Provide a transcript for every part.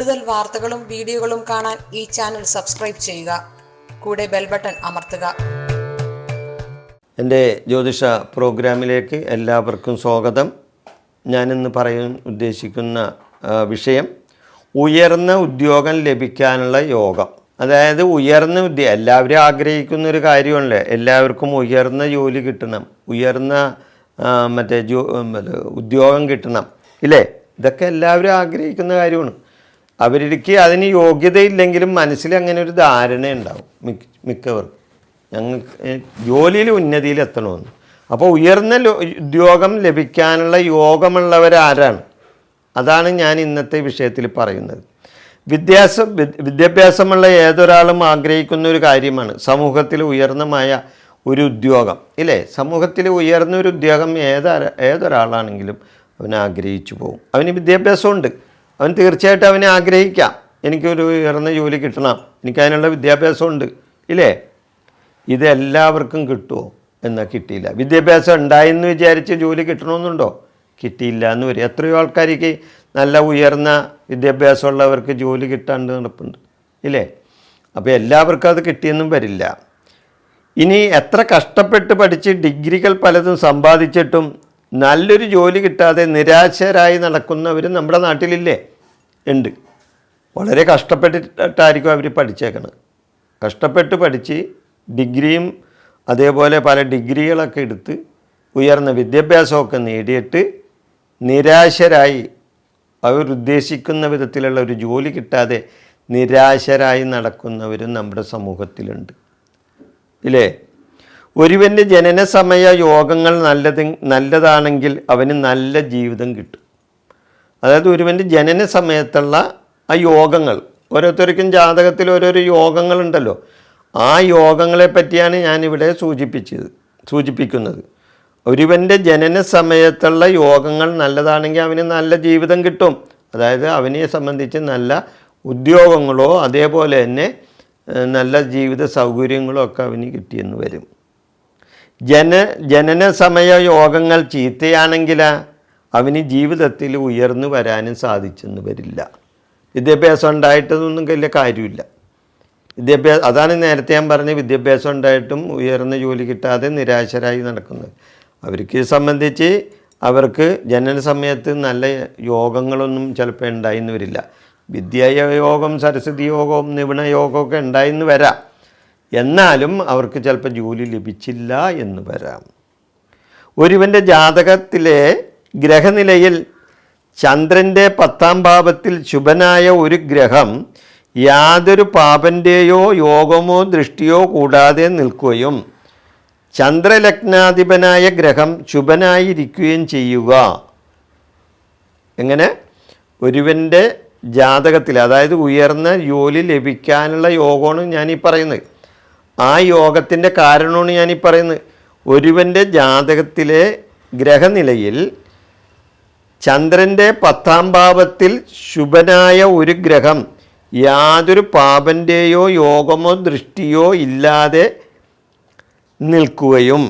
കൂടുതൽ വാർത്തകളും വീഡിയോകളും കാണാൻ ഈ ചാനൽ സബ്സ്ക്രൈബ് ചെയ്യുക. കൂടെ ബെൽ ബട്ടൺ അമർത്തുക. എൻ്റെ ജ്യോതിഷ പ്രോഗ്രാമിലേക്ക് എല്ലാവർക്കും സ്വാഗതം. ഞാനിന്ന് പറയാൻ ഉദ്ദേശിക്കുന്ന വിഷയം ഉയർന്ന ഉദ്യോഗം ലഭിക്കാനുള്ള യോഗം. അതായത് ഉയർന്ന എല്ലാവരും ആഗ്രഹിക്കുന്നൊരു കാര്യമല്ലേ, എല്ലാവർക്കും ഉയർന്ന ജോലി കിട്ടണം, ഉയർന്ന ഉദ്യോഗം കിട്ടണം ഇല്ലേ? ഇതൊക്കെ എല്ലാവരും ആഗ്രഹിക്കുന്ന കാര്യമാണ്. അവർക്ക് അതിന് യോഗ്യതയില്ലെങ്കിലും മനസ്സിൽ അങ്ങനെ ഒരു ധാരണ ഉണ്ടാവും മിക്കവർക്കും, ഞങ്ങൾക്ക് ജോലിയിൽ ഉന്നതിയിൽ എത്തണമെന്ന്. അപ്പോൾ ഉയർന്ന ഉദ്യോഗം ലഭിക്കാനുള്ള യോഗമുള്ളവരാരാണ്? അതാണ് ഞാൻ ഇന്നത്തെ വിഷയത്തിൽ പറയുന്നത്. വിദ്യാഭ്യാസമുള്ള ഏതൊരാളും ആഗ്രഹിക്കുന്ന ഒരു കാര്യമാണ് സമൂഹത്തിൽ ഉയർന്നമായ ഒരു ഉദ്യോഗം ഇല്ലേ? സമൂഹത്തിൽ ഉയർന്നൊരു ഉദ്യോഗം ഏതൊരാളാണെങ്കിലും അവൻ ആഗ്രഹിച്ചു പോകും. അവന് വിദ്യാഭ്യാസമുണ്ട്, അവൻ തീർച്ചയായിട്ടും അവനെ ആഗ്രഹിക്കാം, എനിക്കൊരു ഉയർന്ന ജോലി കിട്ടണം, എനിക്കതിനുള്ള വിദ്യാഭ്യാസമുണ്ട് ഇല്ലേ? ഇത് എല്ലാവർക്കും കിട്ടുമോ എന്നാൽ കിട്ടിയില്ല. വിദ്യാഭ്യാസം ഉണ്ടായെന്ന് വിചാരിച്ച് ജോലി കിട്ടണമെന്നുണ്ടോ? കിട്ടിയില്ല എന്ന് വരും. എത്രയോ ആൾക്കാർക്ക് നല്ല ഉയർന്ന വിദ്യാഭ്യാസമുള്ളവർക്ക് ജോലി കിട്ടാണ്ട് നടപ്പുണ്ട് ഇല്ലേ? അപ്പോൾ എല്ലാവർക്കും അത് കിട്ടിയെന്നും വരില്ല. ഇനി എത്ര കഷ്ടപ്പെട്ട് പഠിച്ച് ഡിഗ്രികൾ പലതും സമ്പാദിച്ചിട്ടും നല്ലൊരു ജോലി കിട്ടാതെ നിരാശരായി നടക്കുന്നവരും നമ്മുടെ നാട്ടിലില്ലേ? ഉണ്ട്. വളരെ കഷ്ടപ്പെട്ടിട്ടായിരിക്കും അവർ പഠിച്ചേക്കണത്. കഷ്ടപ്പെട്ട് പഠിച്ച് ഡിഗ്രിയും അതേപോലെ പല ഡിഗ്രികളൊക്കെ എടുത്ത് ഉയർന്ന വിദ്യാഭ്യാസമൊക്കെ നേടിയിട്ട് നിരാശരായി അവരുദ്ദേശിക്കുന്ന വിധത്തിലുള്ള ഒരു ജോലി കിട്ടാതെ നിരാശരായി നടക്കുന്നവരും നമ്മുടെ സമൂഹത്തിലുണ്ട് ഇല്ലേ? ഒരുവൻ്റെ ജനന സമയ യോഗങ്ങൾ നല്ലതാണെങ്കിൽ അവന് നല്ല ജീവിതം കിട്ടും. അതായത് ഒരുവൻ്റെ ജനന സമയത്തുള്ള ആ യോഗങ്ങൾ, ഓരോരുത്തർക്കും ജാതകത്തിൽ ഓരോരോ യോഗങ്ങളുണ്ടല്ലോ, ആ യോഗങ്ങളെ പറ്റിയാണ് ഞാനിവിടെ സൂചിപ്പിക്കുന്നത്. ഒരുവൻ്റെ ജനന സമയത്തുള്ള യോഗങ്ങൾ നല്ലതാണെങ്കിൽ അവന് നല്ല ജീവിതം കിട്ടും. അതായത് അവനെ സംബന്ധിച്ച് നല്ല ഉദ്യോഗങ്ങളോ അതേപോലെ തന്നെ നല്ല ജീവിത സൗകര്യങ്ങളോ ഒക്കെ അവന് കിട്ടിയെന്ന് വരും. ജനന സമയ യോഗങ്ങൾ ചീത്തയാണെങ്കിൽ അവന് ജീവിതത്തിൽ ഉയർന്നു വരാനും സാധിച്ചെന്ന് വരില്ല. വിദ്യാഭ്യാസം ഉണ്ടായിട്ടതൊന്നും വലിയ കാര്യമില്ല. അതാണ് നേരത്തെ ഞാൻ പറഞ്ഞ വിദ്യാഭ്യാസം ഉണ്ടായിട്ടും ഉയർന്ന ജോലി കിട്ടാതെ നിരാശരായി നടക്കുന്നത്. അവർക്ക് സംബന്ധിച്ച് അവർക്ക് ജനന സമയത്ത് നല്ല യോഗങ്ങളൊന്നും ചിലപ്പോൾ ഉണ്ടായിന്ന് വരില്ല. വിദ്യായോഗം, സരസ്വതി യോഗം, നിപുണ യോഗമൊക്കെ ഉണ്ടായിന്ന് വരാം. എന്നാലും അവർക്ക് ചിലപ്പോൾ ജോലി ലഭിച്ചില്ല എന്ന് വരാം. ഒരുവൻ്റെ ജാതകത്തിലെ ഗ്രഹനിലയിൽ ചന്ദ്രൻ്റെ 10ാം ഭാവത്തിൽ ശുഭനായ ഒരു ഗ്രഹം യാതൊരു പാപൻ്റെയോ യോഗമോ ദൃഷ്ടിയോ കൂടാതെ നിൽക്കുകയും ചന്ദ്രലഗ്നാധിപനായ ഗ്രഹം ശുഭനായിരിക്കുകയും ചെയ്യുക. എങ്ങനെ? ഒരുവൻ്റെ ജാതകത്തിൽ, അതായത് ഉയർന്ന ജോലി ലഭിക്കാനുള്ള യോഗമാണ് ഞാനീ പറയുന്നത്. ആ യോഗത്തിൻ്റെ കാരണമാണ് ഞാനീ പറയുന്നത്. ഒരുവൻ്റെ ജാതകത്തിലെ ഗ്രഹനിലയിൽ ചന്ദ്രൻ്റെ 10ാം ഭാവത്തിൽ ശുഭനായ ഒരു ഗ്രഹം യാതൊരു പാപൻ്റെയോ യോഗമോ ദൃഷ്ടിയോ ഇല്ലാതെ നിൽക്കുകയും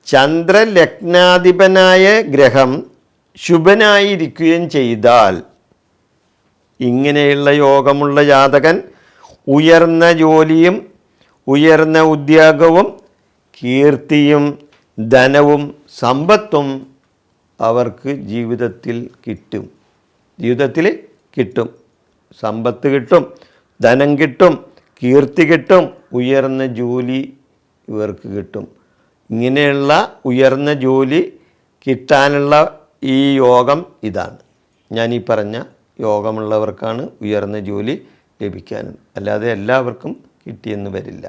ചന്ദ്രലഗ്നാധിപനായ ഗ്രഹം ശുഭനായിരിക്കുകയും ചെയ്താൽ, ഇങ്ങനെയുള്ള യോഗമുള്ള ജാതകൻ ഉയർന്ന ജോലിയും ഉയർന്ന ഉദ്യോഗവും കീർത്തിയും ധനവും സമ്പത്തും അവർക്ക് ജീവിതത്തിൽ കിട്ടും. സമ്പത്ത് കിട്ടും, ധനം കിട്ടും, കീർത്തി കിട്ടും, ഉയർന്ന ജോലി ഇവർക്ക് കിട്ടും. ഇങ്ങനെയുള്ള ഉയർന്ന ജോലി കിട്ടാനുള്ള ഈ യോഗം ഇതാണ്. ഞാനീ പറഞ്ഞ യോഗമുള്ളവർക്കാണ് ഉയർന്ന ജോലി ലഭിക്കാനും, അല്ലാതെ എല്ലാവർക്കും കിട്ടിയെന്ന് വരില്ല.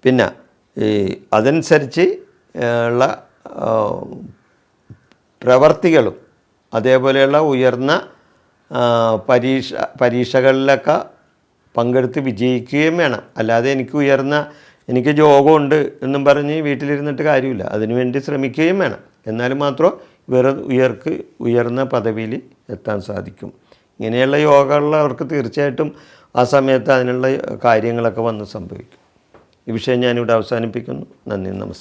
പിന്നെ അതനുസരിച്ച് ഉള്ള പ്രവർത്തികളും അതേപോലെയുള്ള ഉയർന്ന പരീക്ഷകളിലൊക്കെ പങ്കെടുത്ത് വിജയിക്കുകയും വേണം. അല്ലാതെ എനിക്ക് യോഗമുണ്ട് എന്നും പറഞ്ഞ് വീട്ടിലിരുന്നിട്ട് കാര്യമില്ല. അതിനുവേണ്ടി ശ്രമിക്കുകയും വേണം. എന്നാലും മാത്രം ഉയർന്ന പദവിയിൽ എത്താൻ സാധിക്കും. ഇങ്ങനെയുള്ള യോഗമുള്ളവർക്ക് തീർച്ചയായിട്ടും ആ സമയത്ത് അതിനുള്ള കാര്യങ്ങളൊക്കെ വന്ന് സംഭവിക്കും. ഈ വിഷയം ഞാനിവിടെ അവസാനിപ്പിക്കുന്നു. നന്ദി, നമസ്കാരം.